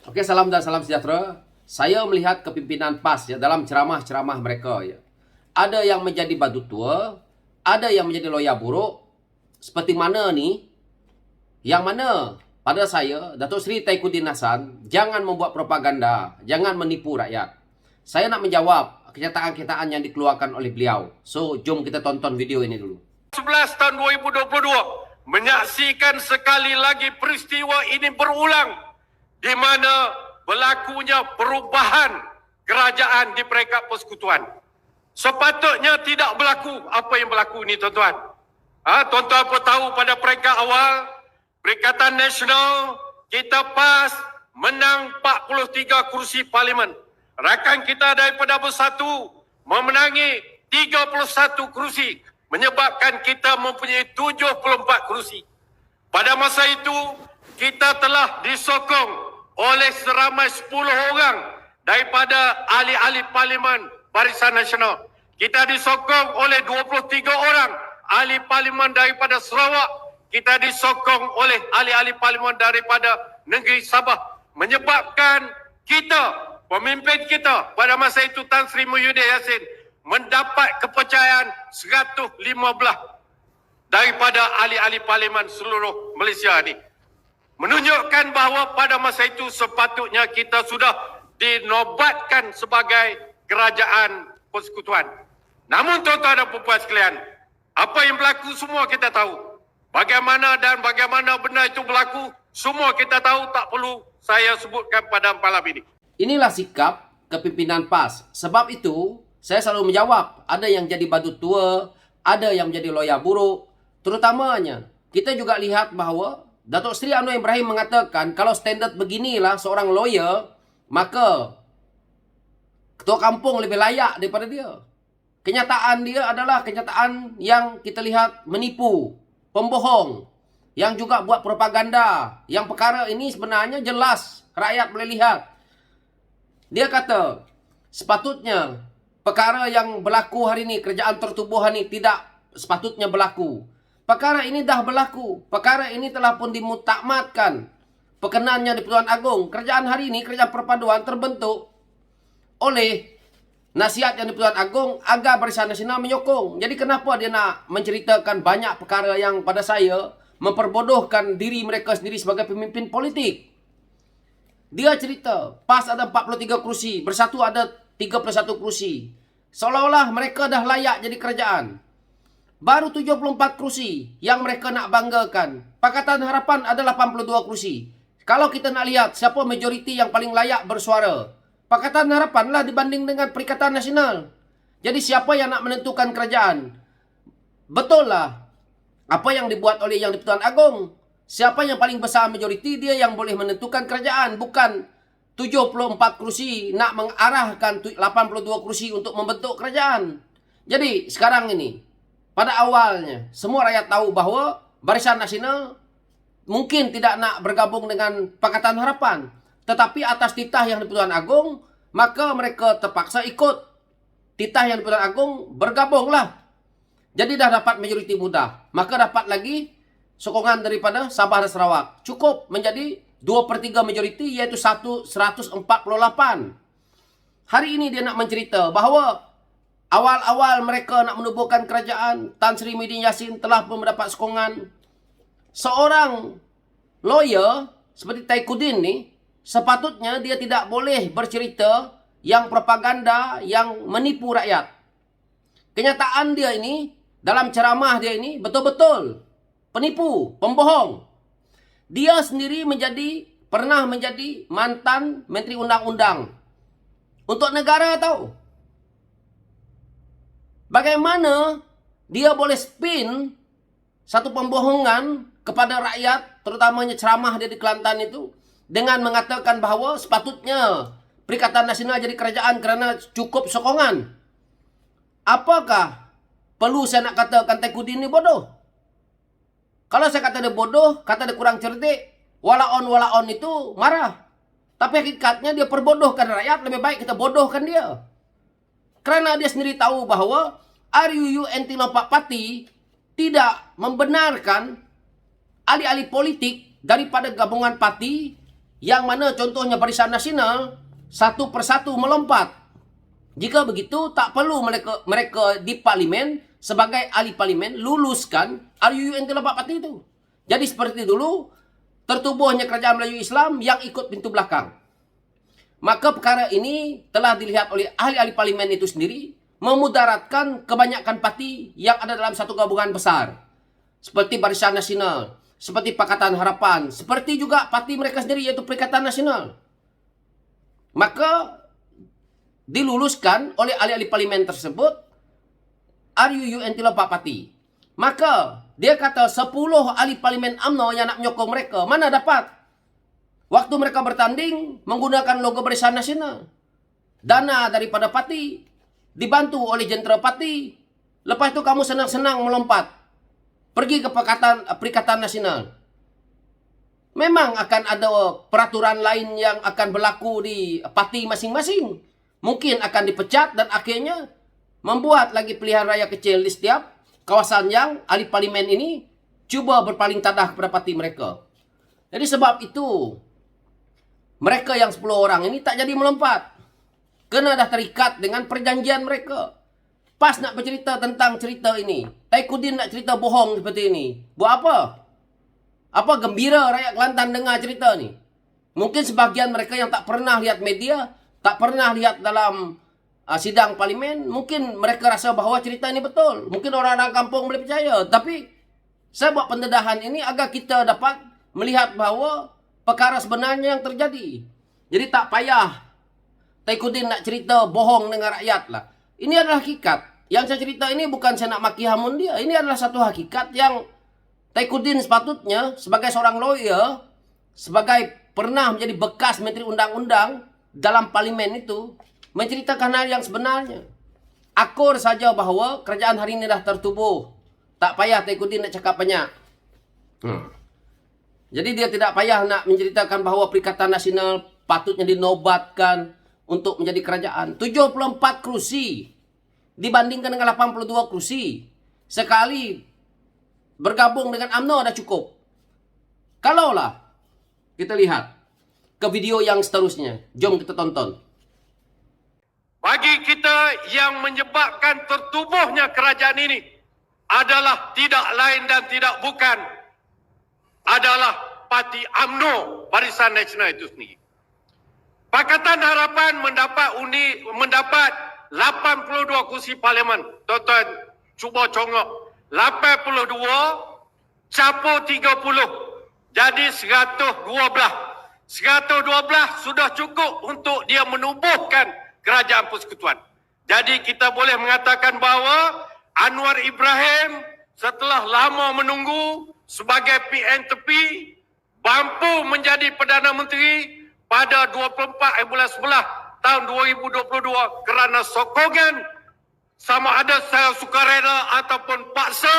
Oke, salam dan salam sejahtera. Saya melihat kepimpinan PAS ya dalam ceramah-ceramah mereka ya. Ada yang menjadi badut tua, ada yang menjadi loya buruk. Seperti mana nih? Yang mana pada saya, Datuk Seri Taifuddin Hasan, jangan membuat propaganda, jangan menipu rakyat. Saya nak menjawab kenyataan-kenyataan yang dikeluarkan oleh beliau. So, jom kita tonton video ini dulu. 11 tahun 2022 menyaksikan sekali lagi peristiwa ini berulang di mana berlakunya perubahan kerajaan di peringkat persekutuan. Sepatutnya tidak berlaku apa yang berlaku ini, tuan-tuan. Tuan-tuan pun tahu pada peringkat awal Perikatan Nasional kita PAS menang 43 kursi parlimen. Rakan kita daripada Bersatu memenangi 31 kursi, menyebabkan kita mempunyai 74 kursi. Pada masa itu, kita telah disokong oleh seramai 10 orang daripada ahli-ahli parlimen Barisan Nasional. Kita disokong oleh 23 orang ahli parlimen daripada Sarawak. Kita disokong oleh ahli-ahli parlimen daripada negeri Sabah. Menyebabkan kita, pemimpin kita pada masa itu Tan Sri Muhyiddin Yassin, mendapat kepercayaan 115 daripada ahli-ahli parlimen seluruh Malaysia ini. Menunjukkan bahawa pada masa itu sepatutnya kita sudah dinobatkan sebagai kerajaan persekutuan. Namun tuan-tuan dan puan-puan sekalian, apa yang berlaku semua kita tahu. Bagaimana benda itu berlaku, semua kita tahu, tak perlu saya sebutkan pada malam ini. Inilah sikap kepimpinan PAS. Sebab itu, saya selalu menjawab, ada yang jadi badut tua, ada yang menjadi loya buruk. Terutamanya, kita juga lihat bahawa Datuk Seri Anwar Ibrahim mengatakan, kalau standard beginilah seorang lawyer, maka ketua kampung lebih layak daripada dia. Kenyataan dia adalah kenyataan yang kita lihat menipu, pembohong, yang juga buat propaganda. Yang perkara ini sebenarnya jelas, rakyat boleh lihat. Dia kata, sepatutnya perkara yang berlaku hari ini, kerajaan tertubuhan ini tidak sepatutnya berlaku. Perkara ini dah berlaku. Perkara ini telah pun dimutakmatkan. Perkenannya di Pertuan Agong. Kerajaan hari ini, kerajaan perpaduan terbentuk oleh nasihat yang di Pertuan Agong agar Barisan Nasional menyokong. Jadi kenapa dia nak menceritakan banyak perkara yang pada saya memperbodohkan diri mereka sendiri sebagai pemimpin politik? Dia cerita, PAS ada 43 kursi, Bersatu ada 31 kursi. Seolah-olah mereka dah layak jadi kerajaan. Baru 74 kursi yang mereka nak banggakan. Pakatan Harapan ada 82 kursi. Kalau kita nak lihat siapa majoriti yang paling layak bersuara, Pakatan Harapan lah dibanding dengan Perikatan Nasional. Jadi siapa yang nak menentukan kerajaan? Betul lah apa yang dibuat oleh yang di Pertuan Agong. Siapa yang paling besar majoriti, dia yang boleh menentukan kerajaan. Bukan 74 kursi nak mengarahkan 82 kursi untuk membentuk kerajaan. Jadi sekarang ini, pada awalnya semua rakyat tahu bahawa Barisan Nasional mungkin tidak nak bergabung dengan Pakatan Harapan. Tetapi atas titah yang di Pertuan Agong, maka mereka terpaksa ikut titah yang di Pertuan Agong, bergabunglah. Jadi dah dapat majoriti mudah. Maka dapat lagi sokongan daripada Sabah dan Sarawak. Cukup menjadi 2/3 majoriti, iaitu 148. Hari ini dia nak mencerita bahawa awal-awal mereka nak menubuhkan kerajaan, Tan Sri Muhyiddin Yassin telah pun mendapat sokongan. Seorang lawyer seperti Taifuddin ni, sepatutnya dia tidak boleh bercerita yang propaganda, yang menipu rakyat. Kenyataan dia ini, dalam ceramah dia ini, betul-betul penipu, pembohong. Dia sendiri pernah menjadi mantan Menteri Undang-Undang untuk negara tahu. Bagaimana dia boleh spin satu pembohongan kepada rakyat, terutamanya ceramah dia di Kelantan itu, dengan mengatakan bahawa sepatutnya Perikatan Nasional jadi kerajaan kerana cukup sokongan. Apakah perlu saya nak katakan Taifuddin ni bodoh? Kalau saya kata dia bodoh, kata dia kurang cerdik, walaon itu marah. Tapi hakikatnya dia perbodohkan rakyat, lebih baik kita bodohkan dia. Kerana dia sendiri tahu bahawa RUU Anti-Nampak Parti tidak membenarkan ahli-ahli politik daripada gabungan parti yang mana contohnya Barisan Nasional satu persatu melompat. Jika begitu, tak perlu mereka di parlimen sebagai ahli parlimen luluskan RUU Party itu. Jadi seperti dulu, tertubuhnya kerajaan Melayu Islam yang ikut pintu belakang. Maka perkara ini telah dilihat oleh ahli-ahli parlimen itu sendiri memudaratkan kebanyakan parti yang ada dalam satu gabungan besar. Seperti Barisan Nasional, seperti Pakatan Harapan, seperti juga parti mereka sendiri yaitu Perikatan Nasional. Maka diluluskan oleh ahli-ahli parlimen tersebut RUU Party. Maka dia kata 10 ahli parlimen UMNO yang nak menyokong mereka, mana dapat? Waktu mereka bertanding menggunakan logo Barisan Nasional. Dana daripada parti dibantu oleh jentera parti. Lepas itu kamu senang-senang melompat pergi ke Perikatan Nasional. Memang akan ada peraturan lain yang akan berlaku di parti masing-masing. Mungkin akan dipecat dan akhirnya membuat lagi pilihan raya kecil di setiap kawasan yang ahli parlimen ini cuba berpaling tadah kepada parti mereka. Jadi sebab itu, mereka yang 10 orang ini tak jadi melompat. Kena dah terikat dengan perjanjian mereka. Pas nak bercerita tentang cerita ini, Taifuddin nak cerita bohong seperti ini. Buat apa? Apa gembira rakyat Kelantan dengar cerita ni? Mungkin sebahagian mereka yang tak pernah lihat media, tak pernah lihat dalam sidang parlimen, mungkin mereka rasa bahawa cerita ini betul. Mungkin orang-orang kampung boleh percaya. Tapi saya buat pendedahan ini agar kita dapat melihat bahawa perkara sebenarnya yang terjadi. Jadi tak payah Taifuddin nak cerita bohong dengan rakyat lah. Ini adalah hakikat. Yang saya cerita ini bukan saya nak maki hamun dia. Ini adalah satu hakikat yang Taifuddin sepatutnya sebagai seorang lawyer, sebagai pernah menjadi bekas menteri undang-undang dalam parlimen itu, menceritakan hal yang sebenarnya. Akur saja bahawa kerajaan hari ini dah tertubuh. Tak payah Taifuddin nak cakap banyak. Jadi dia tidak payah nak menceritakan bahawa Perikatan Nasional patutnya dinobatkan untuk menjadi kerajaan. 74 kursi dibandingkan dengan 82 kursi. Sekali bergabung dengan UMNO dah cukup. Kalaulah kita lihat ke video yang seterusnya. Jom kita tonton. Bagi kita yang menyebabkan tertubuhnya kerajaan ini adalah tidak lain dan tidak bukan adalah parti UMNO, Barisan Nasional itu sendiri. Pakatan Harapan mendapat 82 kursi parlimen. Tuan-tuan cuba congok. 82 campur 30. Jadi 112. 112 sudah cukup untuk dia menubuhkan kerajaan persekutuan. Jadi kita boleh mengatakan bahawa Anwar Ibrahim setelah lama menunggu sebagai PNTP mampu menjadi Perdana Menteri pada 24 bulan 11 tahun 2022 kerana sokongan sama ada secara sukarela ataupun paksa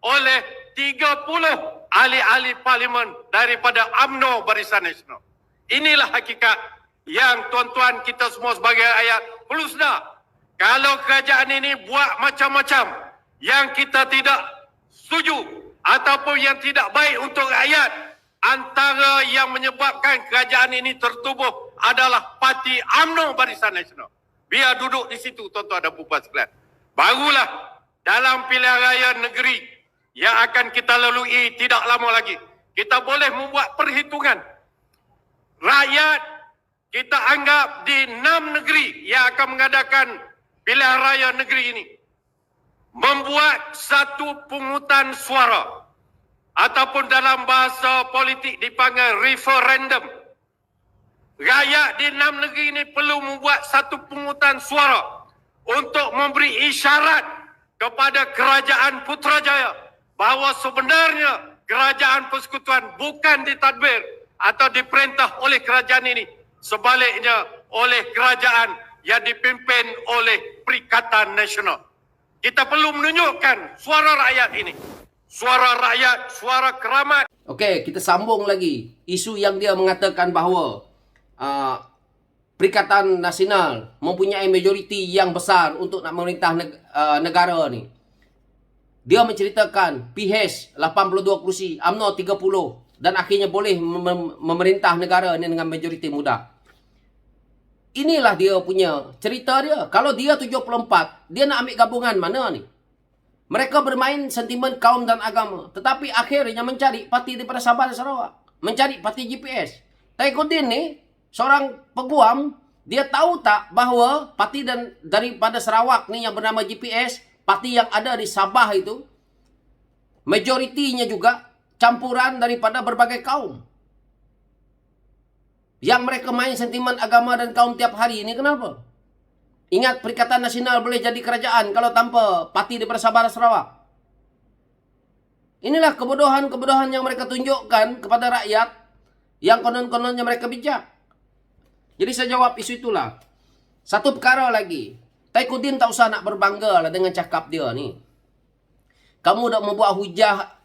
oleh 30 ahli-ahli parlimen daripada UMNO Barisan Nasional. Inilah hakikat yang tuan-tuan kita semua sebagai rakyat perlu sedar. Kalau kerajaan ini buat macam-macam yang kita tidak setuju ataupun yang tidak baik untuk rakyat, antara yang menyebabkan kerajaan ini tertubuh adalah parti UMNO Barisan Nasional. Biar duduk di situ tuan-tuan dan puan sekalian. Barulah dalam pilihan raya negeri yang akan kita lalui tidak lama lagi, kita boleh membuat perhitungan. Rakyat kita anggap di 6 negeri yang akan mengadakan pilihan raya negeri ini membuat satu pungutan suara ataupun dalam bahasa politik dipanggil referendum. Rakyat di 6 negeri ini perlu membuat satu pungutan suara untuk memberi isyarat kepada kerajaan Putrajaya bahawa sebenarnya kerajaan persekutuan bukan ditadbir atau diperintah oleh kerajaan ini, sebaliknya oleh kerajaan yang dipimpin oleh Perikatan Nasional. Kita perlu menunjukkan suara rakyat ini. Suara rakyat, suara keramat. Okey, kita sambung lagi isu yang dia mengatakan bahawa Perikatan Nasional mempunyai majoriti yang besar untuk nak memerintah negara ni. Dia menceritakan PH 82 kursi, UMNO 30. dan akhirnya boleh memerintah negara ini dengan majoriti mudah. Inilah dia punya cerita dia. Kalau dia 74, dia nak ambil gabungan mana ni? Mereka bermain sentimen kaum dan agama. Tetapi akhirnya mencari parti daripada Sabah dan Sarawak. Mencari parti GPS. Taikodin ni, seorang peguam, dia tahu tak bahawa parti daripada Sarawak ni yang bernama GPS, parti yang ada di Sabah itu, majoritinya juga campuran daripada berbagai kaum. Yang mereka main sentimen agama dan kaum tiap hari ini kenapa? Ingat Perikatan Nasional boleh jadi kerajaan kalau tanpa parti daripada Sabah dan Sarawak. Inilah kebodohan-kebodohan yang mereka tunjukkan kepada rakyat yang konon-kononnya mereka bijak. Jadi saya jawab isu itulah. Satu perkara lagi. Taikodin tak usah nak berbangga lah dengan cakap dia ni. Kamu dah membuat hujah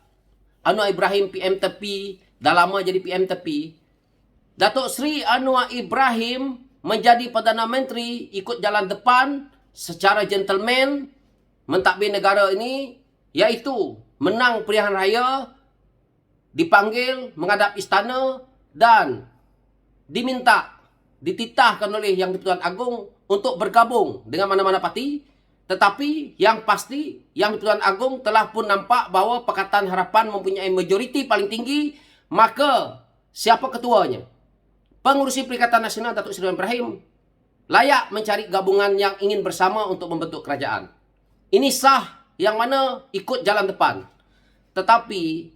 Anwar Ibrahim PM tepi, dah lama jadi PM tepi. Datuk Seri Anwar Ibrahim menjadi Perdana Menteri ikut jalan depan secara gentleman mentadbir negara ini, iaitu menang pilihan raya, dipanggil menghadap istana dan diminta, dititahkan oleh Yang di-Pertuan Agong untuk bergabung dengan mana-mana parti. Tetapi yang pasti Yang di-Pertuan Agong telah pun nampak bahawa Pakatan Harapan mempunyai majoriti paling tinggi, maka siapa ketuanya? Pengurusi Perikatan Nasional Datuk Seri Ibrahim layak mencari gabungan yang ingin bersama untuk membentuk kerajaan. Ini sah yang mana ikut jalan depan. Tetapi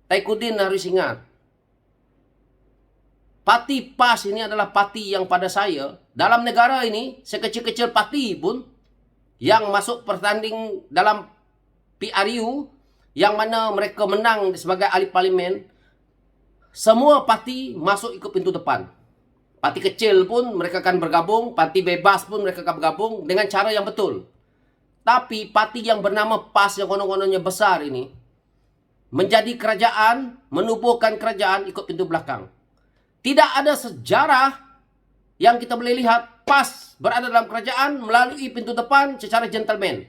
Taikodin harus ingat, parti PAS ini adalah parti yang pada saya, dalam negara ini, sekecil-kecil parti pun yang masuk pertanding dalam PRU, yang mana mereka menang sebagai ahli parlimen, semua parti masuk ikut pintu depan. Parti kecil pun mereka akan bergabung, parti bebas pun mereka akan bergabung dengan cara yang betul. Tapi parti yang bernama PAS yang konon-kononnya besar ini, menjadi kerajaan, menubuhkan kerajaan ikut pintu belakang. Tidak ada sejarah yang kita boleh lihat PAS berada dalam kerajaan melalui pintu depan secara gentleman.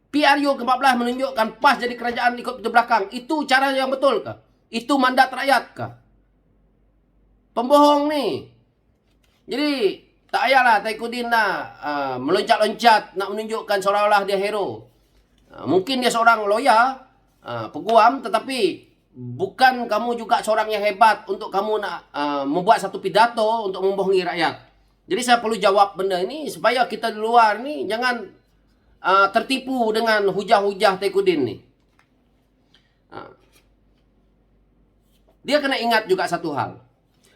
PRU ke-14 menunjukkan PAS jadi kerajaan ikut pintu belakang. Itu cara yang betul ke? Itu mandat rakyat ke? Pembohong ni. Jadi tak payahlah Taikodin nak meloncat-loncat nak menunjukkan seolah-olah dia hero. Mungkin dia seorang lawyer, peguam, tetapi bukan kamu juga seorang yang hebat untuk kamu nak membuat satu pidato untuk membohongi rakyat. Jadi saya perlu jawab benda ini supaya kita di luar ni jangan tertipu dengan hujah-hujah Taikodin ni. Dia kena ingat juga satu hal.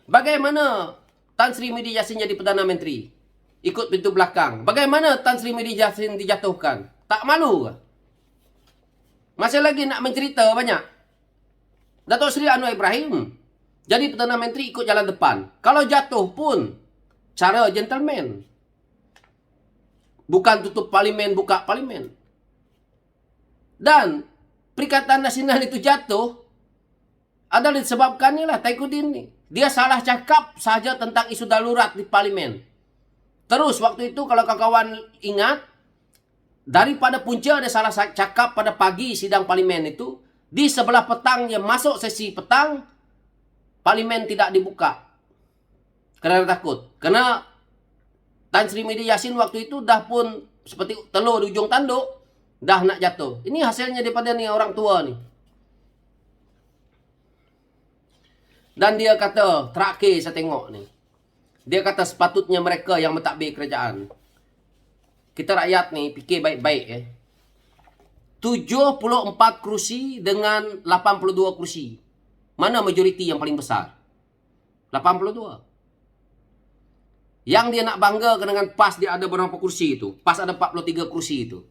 Bagaimana Tan Sri Muhyiddin Yassin jadi Perdana Menteri? Ikut pintu belakang. Bagaimana Tan Sri Muhyiddin Yassin dijatuhkan? Tak malu ke? Masih lagi nak mencerita banyak. Datuk Seri Anwar Ibrahim jadi Perdana Menteri ikut jalan depan. Kalau jatuh pun cara gentleman. Bukan tutup parlimen, buka parlimen. Dan Perikatan Nasional itu jatuh adalah disebabkan inilah Taikodin ni. Dia salah cakap saja tentang isu darurat di parlimen. Terus waktu itu kalau kawan-kawan ingat, daripada punca dia salah cakap pada pagi sidang parlimen itu, di sebelah petang dia masuk sesi petang, parlimen tidak dibuka. Kerana takut. Kerana Tan Sri Muhyiddin Yassin waktu itu dah pun seperti telur di ujung tanduk, dah nak jatuh. Ini hasilnya daripada ni orang tua ni. Dan dia kata, terakhir saya tengok ni, dia kata sepatutnya mereka yang mentadbir kerajaan. Kita rakyat ni fikir baik-baik 74 kerusi dengan 82 kerusi. Mana majoriti yang paling besar? 82. Yang dia nak banggakan dengan PAS dia ada berapa kursi itu? PAS ada 43 kursi itu.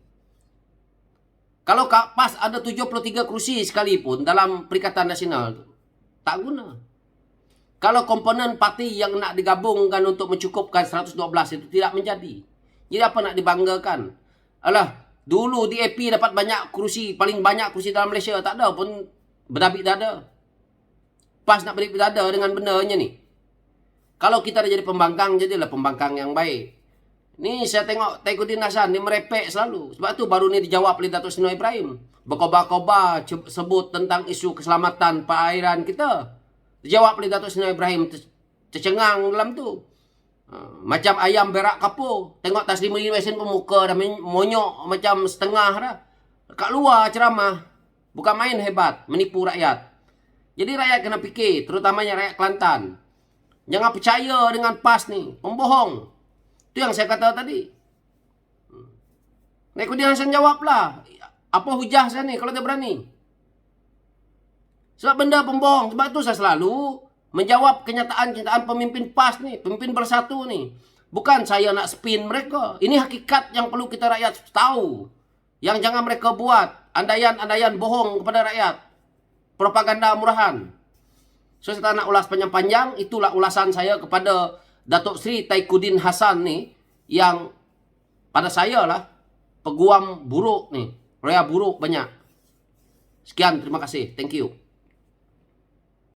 Kalau PAS ada 73 kursi sekalipun dalam Perikatan Nasional, tak guna. Kalau komponen parti yang nak digabungkan untuk mencukupkan 112 itu tidak menjadi. Jadi apa nak dibanggakan? Alah, dulu DAP dapat banyak kursi, paling banyak kursi dalam Malaysia. Tak ada pun berdabik dada. PAS nak berdabik dada dengan bendanya ni. Kalau kita dah jadi pembangkang, jadilah pembangkang yang baik. Ni saya tengok Taikodin Hasan, dia merepek selalu. Sebab tu baru ni dijawab oleh Datuk Seri Ibrahim. berkobar-kobar sebut tentang isu keselamatan perairan kita. Jawab oleh Datuk Seri Ibrahim tercengang dalam tu. Macam ayam berak kapur. Tengok Taslim Mesin pun muka dah monyok macam setengah dah. Kat luar ceramah. Bukan main hebat. Menipu rakyat. Jadi rakyat kena fikir. Terutamanya rakyat Kelantan. Jangan percaya dengan PAS ni. Pembohong. Itu yang saya kata tadi. Naikuddin Hasan jawablah. Apa hujah saya ni kalau dia berani? Sebab benda pembohong. Sebab tu saya selalu menjawab kenyataan-kenyataan pemimpin PAS ni, pemimpin Bersatu ni. Bukan saya nak spin mereka. Ini hakikat yang perlu kita rakyat tahu. Yang jangan mereka buat andaian-andaian bohong kepada rakyat. Propaganda murahan. So saya tak nak ulas panjang-panjang. Itulah ulasan saya kepada Datuk Seri Taikuddin Hasan ni. Yang pada saya lah peguam buruk ni. Raya buruk banyak. Sekian, terima kasih. Thank you.